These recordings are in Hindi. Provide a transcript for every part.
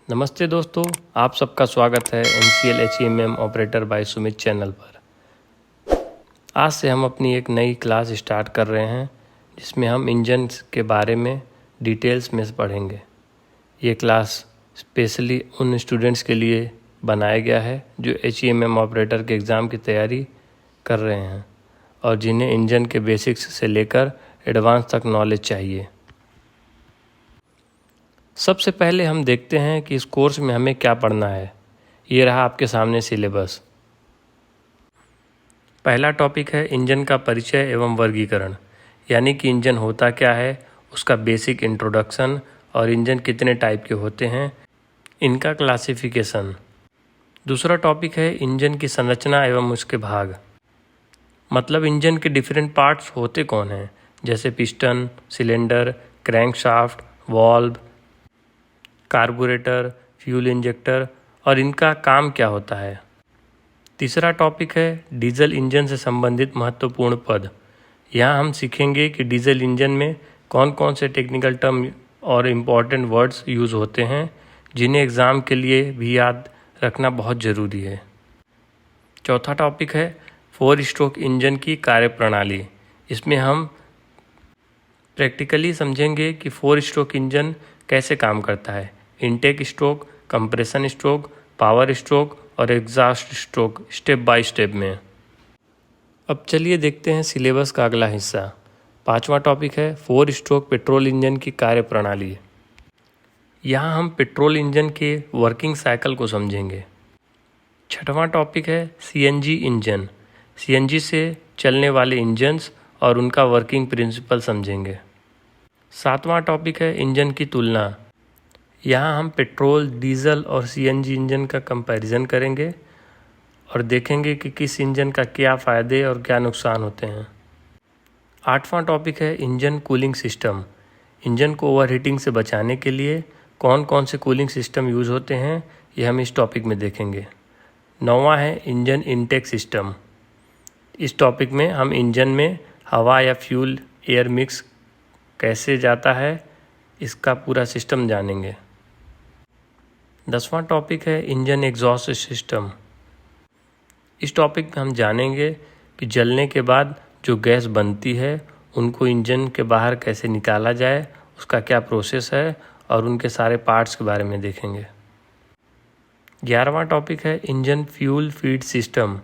नमस्ते दोस्तों, आप सबका स्वागत है NCL HEMM operator by Sumit channel पर। आज से हम अपनी एक नई क्लास स्टार्ट कर रहे हैं जिसमें हम इंजन के बारे में डिटेल्स में पढ़ेंगे। ये क्लास स्पेशली उन स्टूडेंट्स के लिए बनाया गया है जो HEMM ऑपरेटर के एग्ज़ाम की तैयारी कर रहे हैं और जिन्हें इंजन के बेसिक्स से लेकर एडवांस तक नॉलेज चाहिए। सबसे पहले हम देखते हैं कि इस कोर्स में हमें क्या पढ़ना है। ये रहा आपके सामने सिलेबस। पहला टॉपिक है इंजन का परिचय एवं वर्गीकरण, यानी कि इंजन होता क्या है, उसका बेसिक इंट्रोडक्शन और इंजन कितने टाइप के होते हैं, इनका क्लासिफिकेशन। दूसरा टॉपिक है इंजन की संरचना एवं उसके भाग, मतलब इंजन के डिफरेंट पार्ट्स होते कौन हैं, जैसे piston, cylinder, crankshaft, valve, carburettor, fuel injector और इनका काम क्या होता है। तीसरा टॉपिक है डीजल इंजन से संबंधित महत्वपूर्ण पद। यहाँ हम सीखेंगे कि डीजल इंजन में कौन कौन से टेक्निकल टर्म और इम्पॉर्टेंट वर्ड्स यूज़ होते हैं जिन्हें एग्ज़ाम के लिए भी याद रखना बहुत ज़रूरी है। चौथा टॉपिक है 4 स्ट्रोक इंजन की कार्यप्रणाली। इसमें हम प्रैक्टिकली समझेंगे कि 4 स्ट्रोक इंजन कैसे काम करता है। Intake stroke, compression stroke, power stroke और exhaust stroke, step by step में। अब चलिए देखते हैं सिलेबस का अगला हिस्सा। 5वां टॉपिक है 4 स्ट्रोक पेट्रोल इंजन की कार्यप्रणाली। यहाँ हम पेट्रोल इंजन के वर्किंग साइकिल को समझेंगे। 6वां टॉपिक है CNG इंजन, CNG से चलने वाले इंजन्स और उनका वर्किंग प्रिंसिपल समझेंगे। 7वां टॉपिक है इंजन की तुलना। यहाँ हम पेट्रोल, डीजल और CNG इंजन का कंपैरिजन करेंगे और देखेंगे कि किस इंजन का क्या फ़ायदे और क्या नुकसान होते हैं। 8वां टॉपिक है इंजन कूलिंग सिस्टम। इंजन को ओवरहीटिंग से बचाने के लिए कौन कौन से कूलिंग सिस्टम यूज़ होते हैं, ये हम इस टॉपिक में देखेंगे। 9वां है इंजन इनटेक सिस्टम। इस टॉपिक में हम इंजन में हवा या फ्यूल एयर मिक्स कैसे जाता है, इसका पूरा सिस्टम जानेंगे। 10वां टॉपिक है इंजन एग्जॉस्ट सिस्टम। इस टॉपिक में हम जानेंगे कि जलने के बाद जो गैस बनती है उनको इंजन के बाहर कैसे निकाला जाए, उसका क्या प्रोसेस है और उनके सारे पार्ट्स के बारे में देखेंगे। 11वां टॉपिक है इंजन फ्यूल फीड सिस्टम।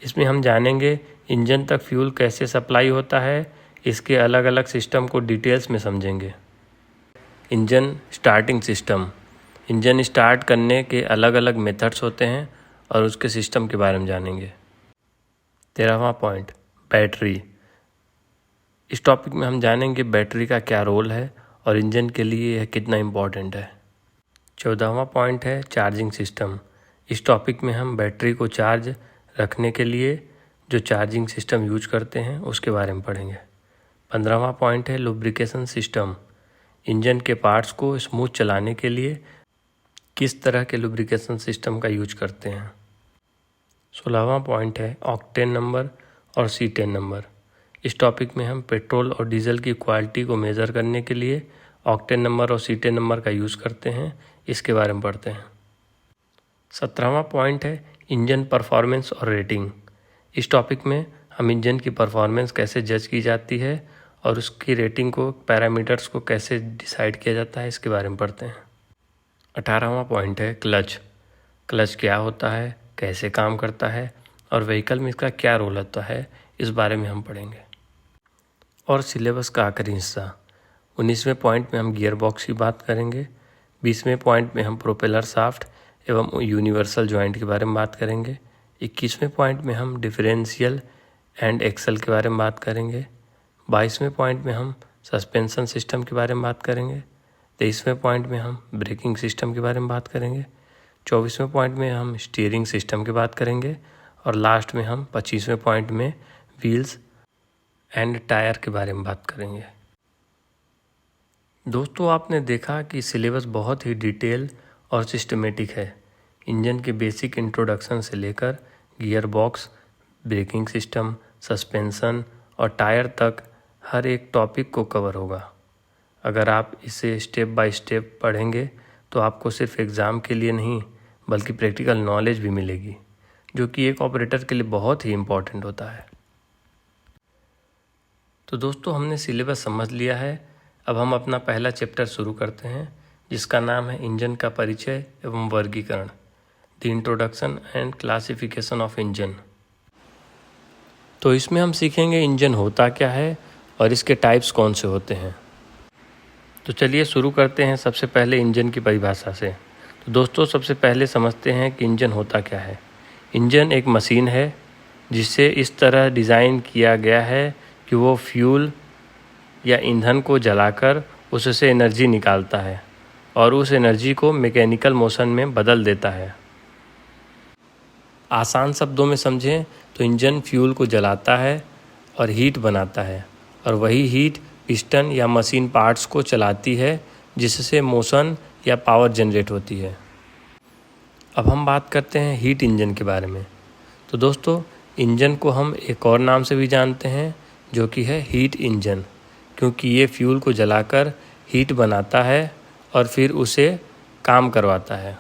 इसमें हम जानेंगे इंजन तक फ्यूल कैसे सप्लाई होता है, इसके अलग अलग सिस्टम को डिटेल्स में समझेंगे। Engine starting system, engine start करने के अलग अलग मेथड्स होते हैं और उसके सिस्टम के बारे में जानेंगे। 13वां पॉइंट बैटरी। इस टॉपिक में हम जानेंगे बैटरी का क्या रोल है और इंजन के लिए यह कितना इम्पोर्टेंट है। 14वां पॉइंट है चार्जिंग सिस्टम। इस टॉपिक में हम बैटरी को चार्ज रखने के लिए जो चार्जिंग सिस्टम यूज करते हैं उसके बारे में पढ़ेंगे। 15वां पॉइंट है लुब्रिकेशन सिस्टम। इंजन के पार्ट्स को स्मूथ चलाने के लिए किस तरह के लुब्रिकेशन सिस्टम का यूज करते हैं। 16वां पॉइंट है ऑक्टेन नंबर और C10 नंबर। इस टॉपिक में हम पेट्रोल और डीजल की क्वालिटी को मेज़र करने के लिए ऑक्टेन नंबर और C10 नंबर का यूज़ करते हैं, इसके बारे में पढ़ते हैं। 17वां पॉइंट है इंजन परफॉर्मेंस और रेटिंग। इस टॉपिक में हम इंजन की परफॉर्मेंस कैसे जज की जाती है और उसकी रेटिंग को, पैरामीटर्स को कैसे डिसाइड किया जाता है, इसके बारे में पढ़ते हैं। 18वां पॉइंट है क्लच। क्लच क्या होता है, कैसे काम करता है और व्हीकल में इसका क्या रोल होता है, इस बारे में हम पढ़ेंगे। और सिलेबस का आखिरी हिस्सा 19वें पॉइंट में हम गियर बॉक्स की बात करेंगे। 20वें पॉइंट में हम प्रोपेलर शाफ्ट एवं यूनिवर्सल जॉइंट के बारे में बात करेंगे। 21वें पॉइंट में हम डिफरेंशियल एंड एक्सल के बारे में बात करेंगे। 22वें पॉइंट में हम सस्पेंशन सिस्टम के बारे में बात करेंगे। 23वें पॉइंट में हम ब्रेकिंग सिस्टम के बारे में बात करेंगे। 24वें पॉइंट में हम स्टीयरिंग सिस्टम की बात करेंगे और लास्ट में हम 25वें पॉइंट में व्हील्स एंड टायर के बारे में बात करेंगे। दोस्तों, आपने देखा कि सिलेबस बहुत ही डिटेल और सिस्टमेटिक है। इंजन के बेसिक इंट्रोडक्शन से लेकर gear box, braking system, suspension और टायर तक हर एक टॉपिक को कवर होगा। अगर आप इसे स्टेप बाय स्टेप पढ़ेंगे तो आपको सिर्फ एग्ज़ाम के लिए नहीं बल्कि प्रैक्टिकल नॉलेज भी मिलेगी, जो कि एक ऑपरेटर के लिए बहुत ही इम्पॉर्टेंट होता है। तो दोस्तों, हमने सिलेबस समझ लिया है। अब हम अपना पहला चैप्टर शुरू करते हैं, जिसका नाम है इंजन का परिचय एवं वर्गीकरण, the introduction and classification of engine. तो इसमें हम सीखेंगे इंजन होता क्या है और इसके टाइप्स कौन से होते हैं। तो चलिए शुरू करते हैं सबसे पहले इंजन की परिभाषा से। तो दोस्तों, सबसे पहले समझते हैं कि इंजन होता क्या है। इंजन एक मशीन है जिसे इस तरह डिज़ाइन किया गया है कि वो फ्यूल या ईंधन को जलाकर उससे एनर्जी निकालता है और उस एनर्जी को मैकेनिकल मोशन में बदल देता है। आसान शब्दों में समझें तो इंजन फ्यूल को जलाता है और हीट बनाता है, और वही हीट पिस्टन या मशीन पार्ट्स को चलाती है, जिससे मोशन या पावर जनरेट होती है। अब हम बात करते हैं हीट इंजन के बारे में। तो दोस्तों, इंजन को हम एक और नाम से भी जानते हैं, जो कि है हीट इंजन, क्योंकि ये फ्यूल को जलाकर हीट बनाता है और फिर उसे काम करवाता है।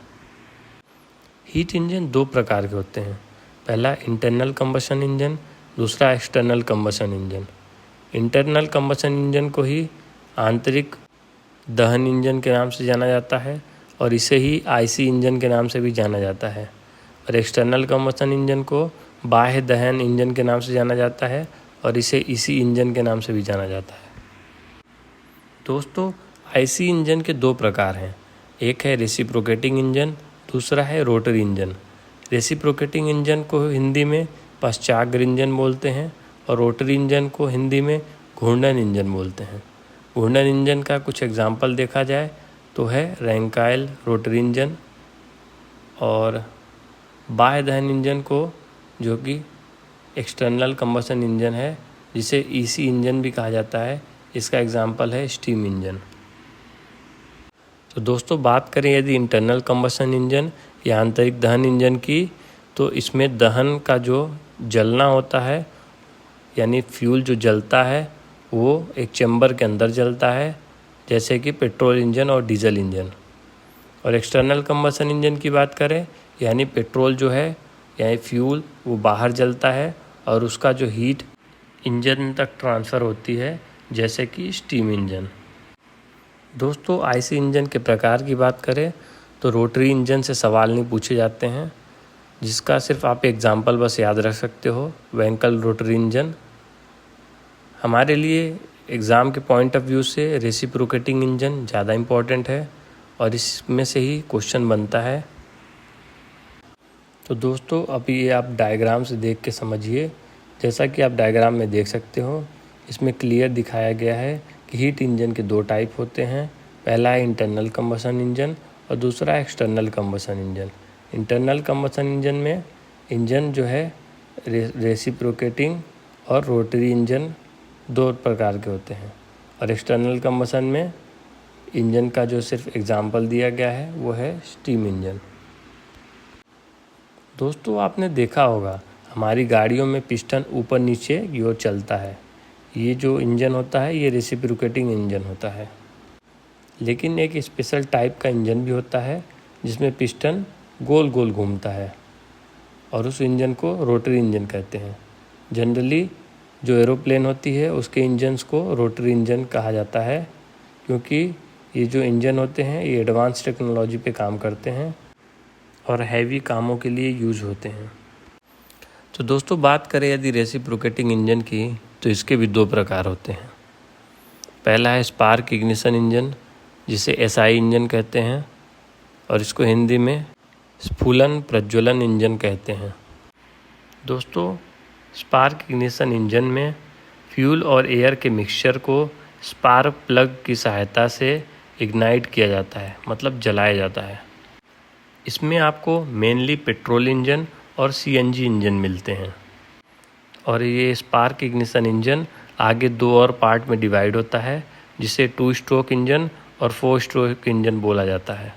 हीट इंजन दो प्रकार के होते हैं। पहला इंटरनल कंबशन इंजन, दूसरा external combustion engine. Internal combustion engine को ही आंतरिक दहन इंजन के नाम से जाना जाता है और इसे ही आईसी इंजन के नाम से भी जाना जाता है। और एक्सटर्नल कंबशन इंजन को बाह्य दहन इंजन के नाम से जाना जाता है और इसे इसी इंजन के नाम से भी जाना जाता है। दोस्तों, आईसी इंजन के दो प्रकार हैं। एक है रेसिप्रोकेटिंग इंजन, दूसरा है रोटरी इंजन। रेसिप्रोकेटिंग इंजन को हिंदी में पश्चाग्र इंजन बोलते हैं और रोटरी इंजन को हिंदी में घूर्णन इंजन बोलते हैं। घूर्णन इंजन का कुछ एग्जाम्पल देखा जाए तो है रैंकाइल रोटरी इंजन, और बाह्य दहन इंजन को, जो कि एक्सटर्नल कंबशन इंजन है, जिसे ईसी इंजन भी कहा जाता है, इसका एग्जाम्पल है स्टीम इंजन। तो दोस्तों, बात करें यदि इंटरनल कंबशन इंजन या आंतरिक दहन इंजन की, तो इसमें दहन का जो जलना होता है, यानी फ्यूल जो जलता है वो एक चैम्बर के अंदर जलता है, जैसे कि पेट्रोल इंजन और डीजल इंजन। और एक्सटर्नल कंबशन इंजन की बात करें, यानी पेट्रोल जो है यानी फ्यूल वो बाहर जलता है और उसका जो हीट इंजन तक ट्रांसफ़र होती है, जैसे कि स्टीम इंजन। दोस्तों, आईसी इंजन के प्रकार की बात करें तो रोटरी इंजन से सवाल नहीं पूछे जाते हैं, जिसका सिर्फ आप एग्जाम्पल बस याद रख सकते हो, वैंकल रोटरी इंजन। हमारे लिए एग्ज़ाम के पॉइंट ऑफ व्यू से रेसिप्रोकेटिंग इंजन ज़्यादा इम्पॉर्टेंट है और इसमें से ही क्वेश्चन बनता है। तो दोस्तों, अभी ये आप डायग्राम से देख के समझिए। जैसा कि आप डायग्राम में देख सकते हो, इसमें क्लियर दिखाया गया है कि हीट इंजन के दो टाइप होते हैं। पहला है इंटरनल कंबशन इंजन और दूसरा external combustion engine. Internal combustion engine में इंजन जो है रेसिप्रोकेटिंग और रोटरी इंजन दो प्रकार के होते हैं, और एक्सटर्नल कंबशन में इंजन का जो सिर्फ एग्जाम्पल दिया गया है वो है स्टीम इंजन। दोस्तों, आपने देखा होगा हमारी गाड़ियों में पिस्टन ऊपर नीचे की ओर चलता है। ये जो इंजन होता है ये रेसिप्रोकेटिंग इंजन होता है। लेकिन एक स्पेशल टाइप का इंजन भी होता है जिसमें पिस्टन गोल गोल घूमता है, और उस इंजन को रोटरी इंजन कहते हैं। जनरली जो एरोप्लेन होती है उसके इंजन्स को रोटरी इंजन कहा जाता है, क्योंकि ये जो इंजन होते हैं ये एडवांस टेक्नोलॉजी पे काम करते हैं और हैवी कामों के लिए यूज होते हैं। तो दोस्तों, बात करें यदि रेसिप्रोकेटिंग इंजन की, तो इसके भी दो प्रकार होते हैं। पहला है स्पार्क इग्निशन इंजन, जिसे एसआई इंजन कहते हैं, और इसको हिंदी में स्फुलन प्रज्वलन इंजन कहते हैं। दोस्तों, स्पार्क इग्निशन इंजन में फ्यूल और एयर के मिक्सचर को स्पार्क प्लग की सहायता से इग्नाइट किया जाता है, मतलब जलाया जाता है। इसमें आपको मेनली पेट्रोल इंजन और सीएनजी इंजन मिलते हैं, और ये स्पार्क इग्निशन इंजन आगे दो और पार्ट में डिवाइड होता है, जिसे 2 स्ट्रोक इंजन और 4 स्ट्रोक इंजन बोला जाता है।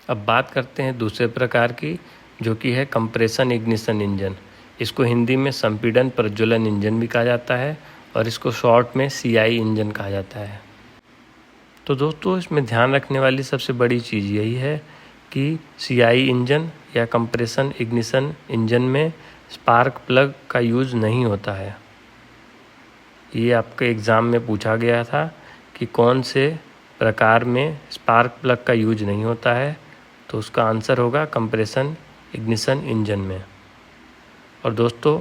अब बात करते हैं दूसरे प्रकार की, जो कि है कंप्रेशन इग्निशन इंजन। इसको हिंदी में संपीड़न प्रज्वलन इंजन भी कहा जाता है और इसको शॉर्ट में सीआई इंजन कहा जाता है। तो दोस्तों इसमें ध्यान रखने वाली सबसे बड़ी चीज़ यही है कि CI इंजन या कंप्रेशन इग्निशन इंजन में स्पार्क प्लग का यूज़ नहीं होता है। ये आपके एग्ज़ाम में पूछा गया था कि कौन से प्रकार में स्पार्क प्लग का यूज नहीं होता है, तो उसका आंसर होगा कंप्रेशन इग्निशन इंजन में। और दोस्तों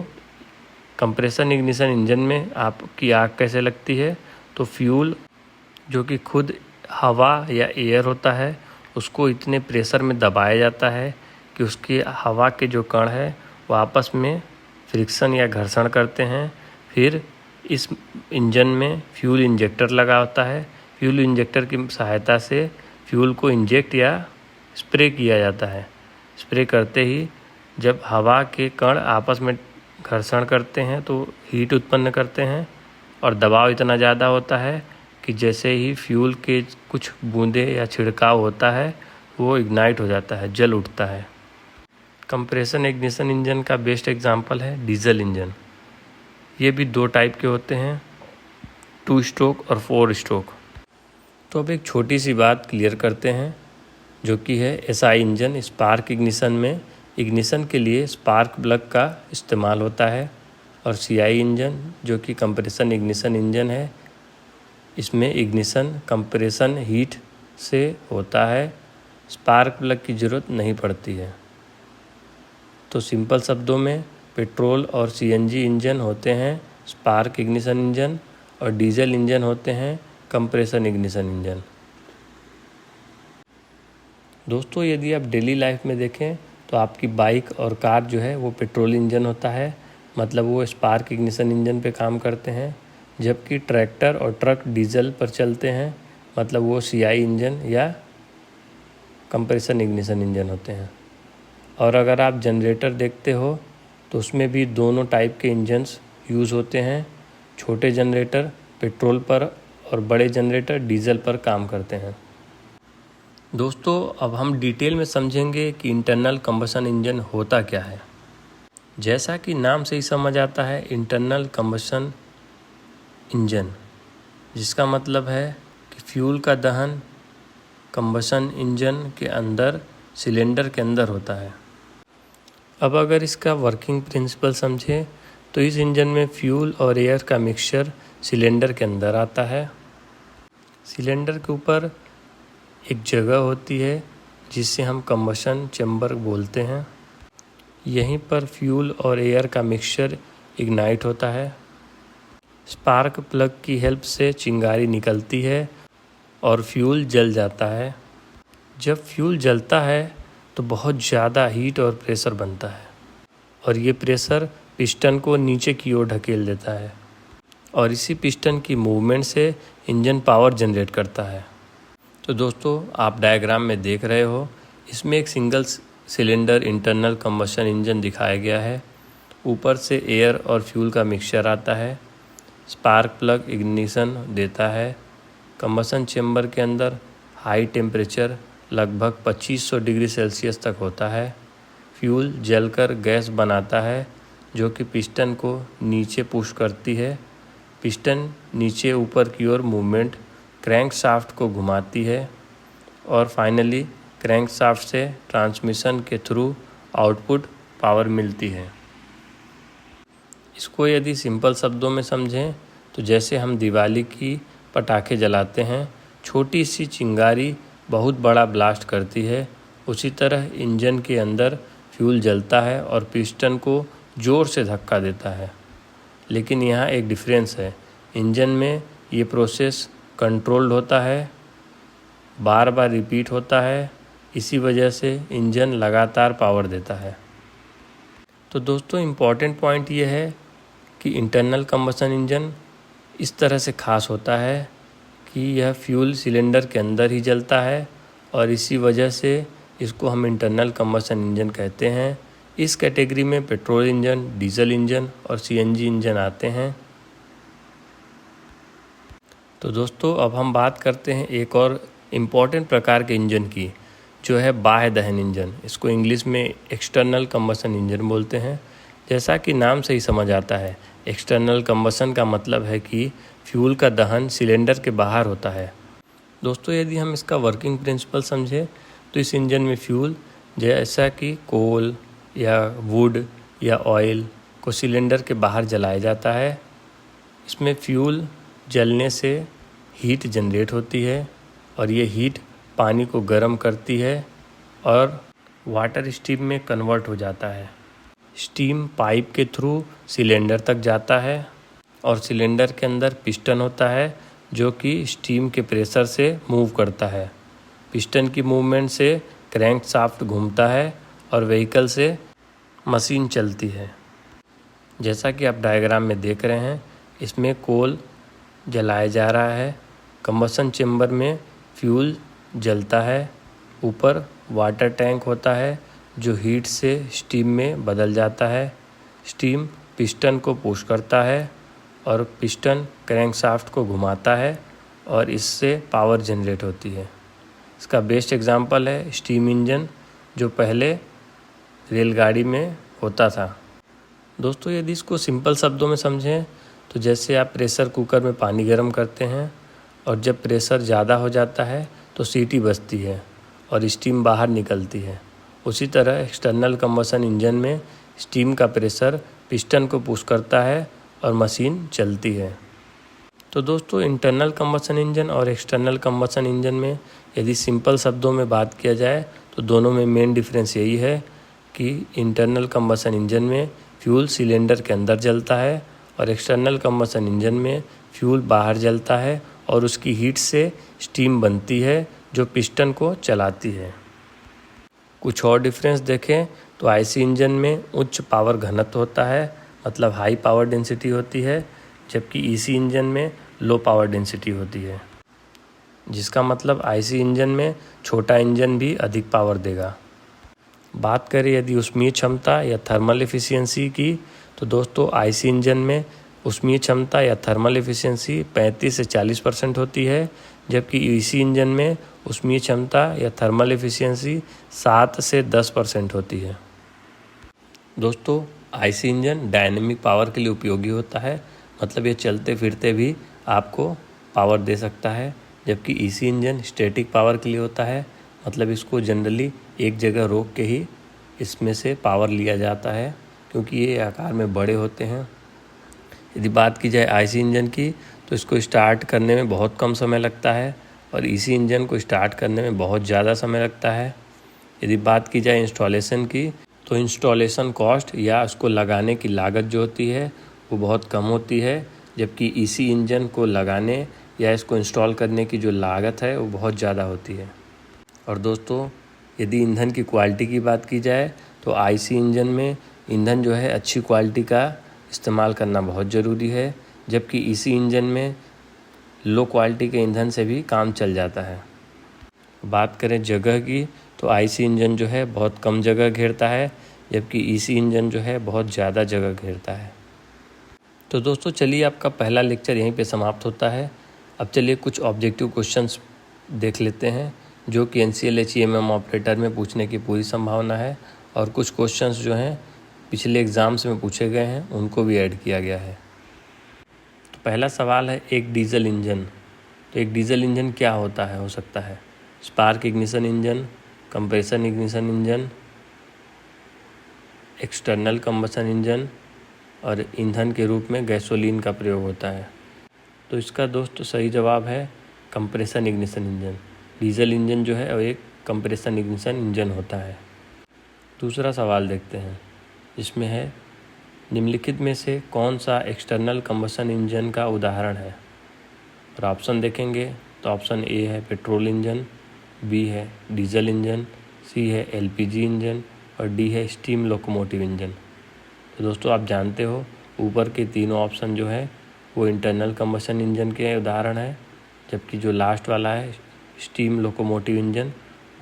कंप्रेशन इग्निशन इंजन में आपकी आग कैसे लगती है, तो फ्यूल जो कि खुद हवा या एयर होता है उसको इतने प्रेशर में दबाया जाता है कि उसकी हवा के जो कण है वो आपस में फ्रिक्शन या घर्षण करते हैं। फिर इस इंजन में फ्यूल इंजेक्टर लगा होता है। फ्यूल इंजेक्टर की सहायता से फ्यूल को इंजेक्ट या स्प्रे किया जाता है। स्प्रे करते ही जब हवा के कण आपस में घर्षण करते हैं तो हीट उत्पन्न करते हैं और दबाव इतना ज़्यादा होता है कि जैसे ही फ्यूल के कुछ बूंदे या छिड़काव होता है वो इग्नाइट हो जाता है, जल उठता है। कंप्रेशन इग्निशन इंजन का बेस्ट एग्जांपल है डीजल इंजन। ये भी 2 टाइप के होते हैं, 2 स्ट्रोक और 4 स्ट्रोक। तो अब एक छोटी सी बात क्लियर करते हैं जो कि है SI इंजन स्पार्क इग्निशन में इग्निशन के लिए स्पार्क प्लग का इस्तेमाल होता है, और CI इंजन जो कि कंप्रेशन इग्निशन इंजन है इसमें इग्निशन कंप्रेशन हीट से होता है, स्पार्क प्लग की ज़रूरत नहीं पड़ती है। तो सिंपल शब्दों में पेट्रोल और CNG इंजन होते हैं स्पार्क इग्निशन इंजन और डीजल इंजन होते हैं कंप्रेशन इग्निशन इंजन। दोस्तों यदि आप डेली लाइफ में देखें तो आपकी बाइक और कार जो है वो पेट्रोल इंजन होता है, मतलब वो स्पार्क इग्निशन इंजन पे काम करते हैं, जबकि ट्रैक्टर और ट्रक डीजल पर चलते हैं, मतलब वो CI इंजन या कंप्रेशन इग्निशन इंजन होते हैं। और अगर आप जनरेटर देखते हो तो उसमें भी दोनों टाइप के इंजन्स यूज़ होते हैं। छोटे जनरेटर पेट्रोल पर और बड़े जनरेटर डीजल पर काम करते हैं। दोस्तों अब हम डिटेल में समझेंगे कि इंटरनल कंबशन इंजन होता क्या है। जैसा कि नाम से ही समझ आता है इंटरनल कंबशन इंजन, जिसका मतलब है कि फ्यूल का दहन कंबशन इंजन के अंदर सिलेंडर के अंदर होता है। अब अगर इसका वर्किंग प्रिंसिपल समझें तो इस इंजन में फ्यूल और एयर का मिक्सचर सिलेंडर के अंदर आता है। सिलेंडर के ऊपर एक जगह होती है जिसे हम कंबशन चैम्बर बोलते हैं। यहीं पर फ्यूल और एयर का मिक्सचर इग्नाइट होता है। स्पार्क प्लग की हेल्प से चिंगारी निकलती है और फ्यूल जल जाता है। जब फ्यूल जलता है तो बहुत ज़्यादा हीट और प्रेशर बनता है, और ये प्रेशर पिस्टन को नीचे की ओर ढकेल देता है, और इसी पिस्टन की मूवमेंट से इंजन पावर जनरेट करता है। तो दोस्तों आप डायग्राम में देख रहे हो, इसमें एक single cylinder internal combustion engine दिखाया गया है। ऊपर से एयर और फ्यूल का मिक्सचर आता है, स्पार्क प्लग इग्निशन देता है। कंबशन चैम्बर के अंदर हाई टेम्परेचर लगभग 2500 डिग्री सेल्सियस तक होता है। फ्यूल जलकर गैस बनाता है जो कि पिस्टन को नीचे पुश करती है। पिस्टन नीचे ऊपर की ओर मूवमेंट क्रैंक शाफ्ट को घुमाती है, और फाइनली क्रैंक शाफ्ट से ट्रांसमिशन के थ्रू आउटपुट पावर मिलती है। इसको यदि सिंपल शब्दों में समझें तो जैसे हम दिवाली की पटाखे जलाते हैं, छोटी सी चिंगारी बहुत बड़ा ब्लास्ट करती है, उसी तरह इंजन के अंदर फ्यूल जलता है और पिस्टन को ज़ोर से धक्का देता है। लेकिन यहाँ एक डिफरेंस है, इंजन में ये प्रोसेस कंट्रोल्ड होता है, बार बार रिपीट होता है, इसी वजह से इंजन लगातार पावर देता है। तो दोस्तों इम्पॉर्टेंट पॉइंट ये है कि इंटरनल कंबशन इंजन इस तरह से ख़ास होता है कि यह फ्यूल सिलेंडर के अंदर ही जलता है, और इसी वजह से इसको हम इंटरनल कंबशन इंजन कहते हैं। इस कैटेगरी में पेट्रोल इंजन, डीजल इंजन और CNG इंजन आते हैं। तो दोस्तों अब हम बात करते हैं एक और इम्पॉर्टेंट प्रकार के इंजन की, जो है बाह्य दहन इंजन। इसको इंग्लिश में एक्सटर्नल कंबशन इंजन बोलते हैं। जैसा कि नाम से ही समझ आता है, एक्सटर्नल कंबशन का मतलब है कि फ्यूल का दहन सिलेंडर के बाहर होता है, दोस्तों यदि हम इसका वर्किंग प्रिंसिपल समझें तो इस इंजन में फ्यूल जैसा कि कोल या वुड या ऑयल को सिलेंडर के बाहर जलाया जाता है। इसमें फ्यूल जलने से हीट जनरेट होती है और ये हीट पानी को गर्म करती है और वाटर स्टीम में कन्वर्ट हो जाता है। स्टीम पाइप के थ्रू सिलेंडर तक जाता है और सिलेंडर के अंदर पिस्टन होता है जो कि स्टीम के प्रेशर से मूव करता है। पिस्टन की मूवमेंट से क्रैंक शाफ्ट घूमता है और व्हीकल से मशीन चलती है। जैसा कि आप डायग्राम में देख रहे हैं, इसमें कोल जलाया जा रहा है। कंबशन चेम्बर में फ्यूल जलता है। ऊपर वाटर टैंक होता है जो हीट से स्टीम में बदल जाता है। स्टीम पिस्टन को पुश करता है और पिस्टन क्रैंकशाफ्ट को घुमाता है और इससे पावर जनरेट होती है। इसका बेस्ट एग्जांपल है स्टीम इंजन जो पहले रेलगाड़ी में होता था। दोस्तों यदि इसको सिंपल शब्दों में समझें तो जैसे आप प्रेशर कुकर में पानी गर्म करते हैं और जब प्रेशर ज़्यादा हो जाता है तो सीटी बजती है और स्टीम बाहर निकलती है। उसी तरह एक्सटर्नल कंबशन इंजन में स्टीम का प्रेशर पिस्टन को पुश करता है और मशीन चलती है। तो दोस्तों इंटरनल कंबशन इंजन और एक्सटर्नल कंबशन इंजन में यदि सिंपल शब्दों में बात किया जाए तो दोनों में मेन डिफरेंस यही है कि इंटरनल कंबशन इंजन में फ्यूल सिलेंडर के अंदर जलता है और एक्सटर्नल कंबशन इंजन में फ्यूल बाहर जलता है और उसकी हीट से स्टीम बनती है जो पिस्टन को चलाती है। कुछ और डिफरेंस देखें तो आईसी इंजन में उच्च पावर घनत्व होता है, मतलब हाई पावर डेंसिटी होती है, जबकि ईसी इंजन में लो पावर डेंसिटी होती है, जिसका मतलब आईसी इंजन में छोटा इंजन भी अधिक पावर देगा। बात करें यदि ऊष्मीय क्षमता या थर्मल एफिशिएंसी की तो दोस्तों आईसी इंजन में ऊष्मीय क्षमता या थर्मल एफिशिएंसी 35 से 40% होती है, जबकि ईसी इंजन में ऊष्मीय क्षमता या थर्मल एफिशिएंसी 7 से 10% होती है। दोस्तों आईसी इंजन डायनेमिक पावर के लिए उपयोगी होता है, मतलब ये चलते फिरते भी आपको पावर दे सकता है, जबकि ईसी इंजन स्टैटिक पावर के लिए होता है, मतलब इसको जनरली एक जगह रोक के ही इसमें से पावर लिया जाता है क्योंकि ये आकार में बड़े होते हैं। यदि बात की जाए आईसी इंजन की तो इसको स्टार्ट करने में बहुत कम समय लगता है और ईसी इंजन को स्टार्ट करने में बहुत ज़्यादा समय लगता है। यदि बात की जाए इंस्टॉलेशन की तो इंस्टॉलेशन कॉस्ट या उसको लगाने की लागत जो होती है वो बहुत कम होती है, जबकि ईसी इंजन को लगाने या इसको इंस्टॉल करने की जो लागत है वो बहुत ज़्यादा होती है। और दोस्तों यदि ईंधन की क्वालिटी की बात की जाए तो आईसी इंजन में ईंधन जो है अच्छी क्वालिटी का इस्तेमाल करना बहुत ज़रूरी है, जबकि ईसी इंजन में लो क्वालिटी के ईंधन से भी काम चल जाता है। बात करें जगह की तो आईसी इंजन जो है बहुत कम जगह घेरता है, जबकि ईसी इंजन जो है बहुत ज़्यादा जगह घेरता है। तो दोस्तों चलिए आपका पहला लेक्चर यहीं पे समाप्त होता है। अब चलिए कुछ ऑब्जेक्टिव क्वेश्चंस देख लेते हैं जो कि एनसीएल एचईएमएम ऑपरेटर में पूछने की पूरी संभावना है और कुछ क्वेश्चंस जो हैं पिछले एग्ज़ाम्स में पूछे गए हैं उनको भी ऐड किया गया है। तो पहला सवाल है एक डीजल इंजन। तो एक डीजल इंजन क्या होता है, हो सकता है spark ignition engine, compression ignition engine, external combustion engine और ईंधन के रूप में गैसोलीन का प्रयोग होता है। तो इसका दोस्त सही जवाब है compression ignition engine. Diesel engine जो है वो एक कंप्रेशन इग्निशन इंजन होता है। दूसरा सवाल देखते हैं, इसमें है निम्नलिखित में से कौन सा एक्सटर्नल कंबशन इंजन का उदाहरण है। और ऑप्शन देखेंगे तो ऑप्शन ए है पेट्रोल इंजन, बी है डीजल इंजन, सी है एलपीजी इंजन और डी है स्टीम लोकोमोटिव इंजन। तो दोस्तों आप जानते हो ऊपर के तीनों ऑप्शन जो है वो इंटरनल कंबशन इंजन के उदाहरण है, जबकि जो लास्ट वाला है स्टीम लोकोमोटिव इंजन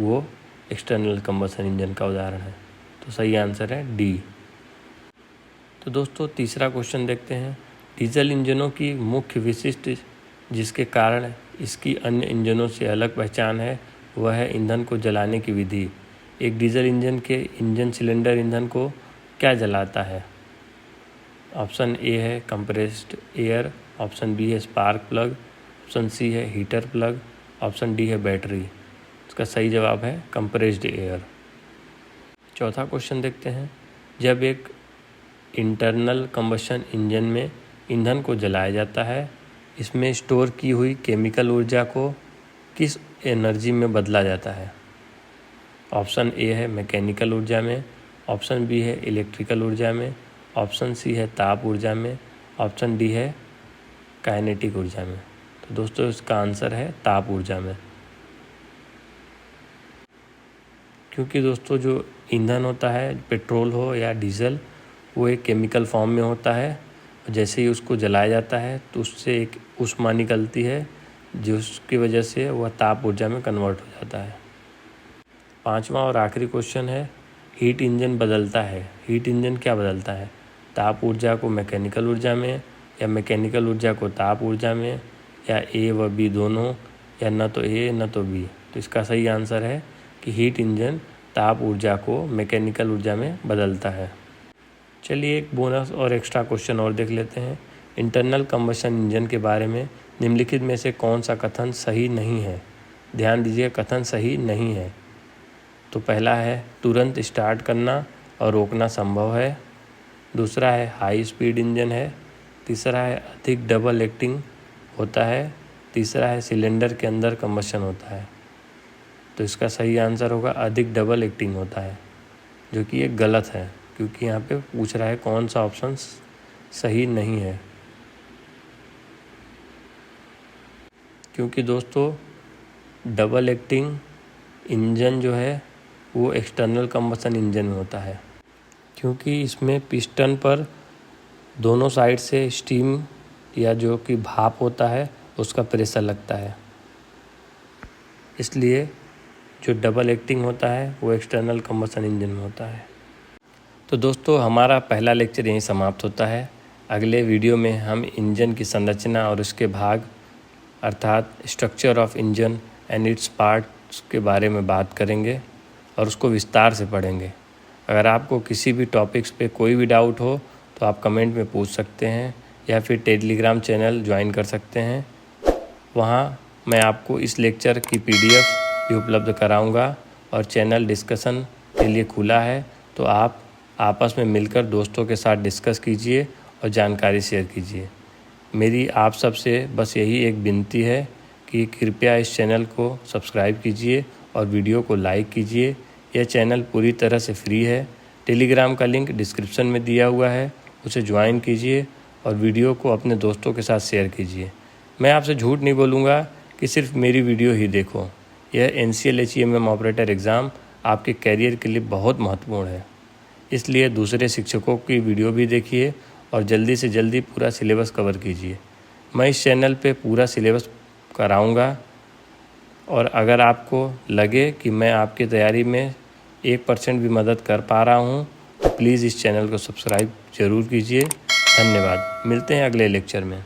वो एक्सटर्नल कंबशन इंजन का उदाहरण है। तो सही आंसर है डी। तो दोस्तों तीसरा क्वेश्चन देखते हैं, डीजल इंजनों की मुख्य विशिष्ट जिसके कारण इसकी अन्य इंजनों से अलग पहचान है वह है ईंधन को जलाने की विधि। एक डीजल इंजन के इंजन सिलेंडर ईंधन को क्या जलाता है। ऑप्शन ए है कंप्रेस्ड एयर, ऑप्शन बी है स्पार्क प्लग, ऑप्शन सी है हीटर प्लग ऑप्शन डी है बैटरी। इसका सही जवाब है कंप्रेस्ड एयर। चौथा क्वेश्चन देखते हैं। जब एक इंटरनल कंबशन इंजन में ईंधन को जलाया जाता है, इसमें स्टोर की हुई केमिकल ऊर्जा को किस एनर्जी में बदला जाता है? ऑप्शन ए है मैकेनिकल ऊर्जा में, ऑप्शन बी है इलेक्ट्रिकल ऊर्जा में, ऑप्शन सी है ताप ऊर्जा में, ऑप्शन डी है काइनेटिक ऊर्जा में। तो दोस्तों इसका आंसर है ताप ऊर्जा में। क्योंकि दोस्तों जो ईंधन होता है, पेट्रोल हो या डीजल, वो एक केमिकल फॉर्म में होता है। जैसे ही उसको जलाया जाता है तो उससे एक ऊष्मा निकलती है, जिसकी वजह से वह ताप ऊर्जा में कन्वर्ट हो जाता है। पांचवा और आखिरी क्वेश्चन है, हीट इंजन बदलता है, हीट इंजन क्या बदलता है? ताप ऊर्जा को मैकेनिकल ऊर्जा में, या मैकेनिकल ऊर्जा को ताप ऊर्जा में, या ए व बी दोनों, या न तो ए न तो बी। तो इसका सही आंसर है कि हीट इंजन ताप ऊर्जा को मैकेनिकल ऊर्जा में बदलता है। चलिए एक बोनस और एक्स्ट्रा क्वेश्चन और देख लेते हैं। इंटरनल कंबशन इंजन के बारे में निम्नलिखित में से कौन सा कथन सही नहीं है? ध्यान दीजिए, कथन सही नहीं है। तो पहला है तुरंत स्टार्ट करना और रोकना संभव है। दूसरा है हाई स्पीड इंजन है। तीसरा है अधिक डबल एक्टिंग होता है। तीसरा है सिलेंडर के अंदर कंबशन होता है। तो इसका सही आंसर होगा अधिक डबल एक्टिंग होता है, जो कि ये गलत है, क्योंकि यहाँ पे पूछ रहा है कौन सा ऑप्शन सही नहीं है। क्योंकि दोस्तों डबल एक्टिंग इंजन जो है वो एक्सटर्नल कंबशन इंजन में होता है, क्योंकि इसमें पिस्टन पर दोनों साइड से स्टीम या जो कि भाप होता है उसका प्रेशर लगता है। इसलिए जो डबल एक्टिंग होता है वो एक्सटर्नल कंबशन इंजन में होता है। तो दोस्तों हमारा पहला लेक्चर यहीं समाप्त होता है। अगले वीडियो में हम इंजन की संरचना और उसके भाग अर्थात structure of engine and its parts के बारे में बात करेंगे और उसको विस्तार से पढ़ेंगे। अगर आपको किसी भी टॉपिक्स पे कोई भी डाउट हो तो आप कमेंट में पूछ सकते हैं, या फिर टेलीग्राम चैनल ज्वाइन कर सकते हैं। वहाँ मैं आपको इस लेक्चर की PDF भी उपलब्ध कराऊंगा और चैनल डिस्कशन के लिए खुला है। तो आप आपस में मिलकर दोस्तों के साथ डिस्कस कीजिए और जानकारी शेयर कीजिए। मेरी आप सबसे बस यही एक विनती है कि कृपया इस चैनल को सब्सक्राइब कीजिए और वीडियो को लाइक कीजिए। यह चैनल पूरी तरह से फ्री है। टेलीग्राम का लिंक डिस्क्रिप्शन में दिया हुआ है, उसे ज्वाइन कीजिए और वीडियो को अपने दोस्तों के साथ शेयर कीजिए। मैं आपसे झूठ नहीं बोलूँगा कि सिर्फ मेरी वीडियो ही देखो। यह NCL HEMM ऑपरेटर एग्ज़ाम आपके कैरियर के लिए बहुत महत्वपूर्ण है। इसलिए दूसरे शिक्षकों की वीडियो भी देखिए और जल्दी से जल्दी पूरा सिलेबस कवर कीजिए। मैं इस चैनल पे पूरा सिलेबस कराऊंगा, और अगर आपको लगे कि मैं आपकी तैयारी में 1% भी मदद कर पा रहा हूँ तो प्लीज़ इस चैनल को सब्सक्राइब ज़रूर कीजिए। धन्यवाद। मिलते हैं अगले लेक्चर में।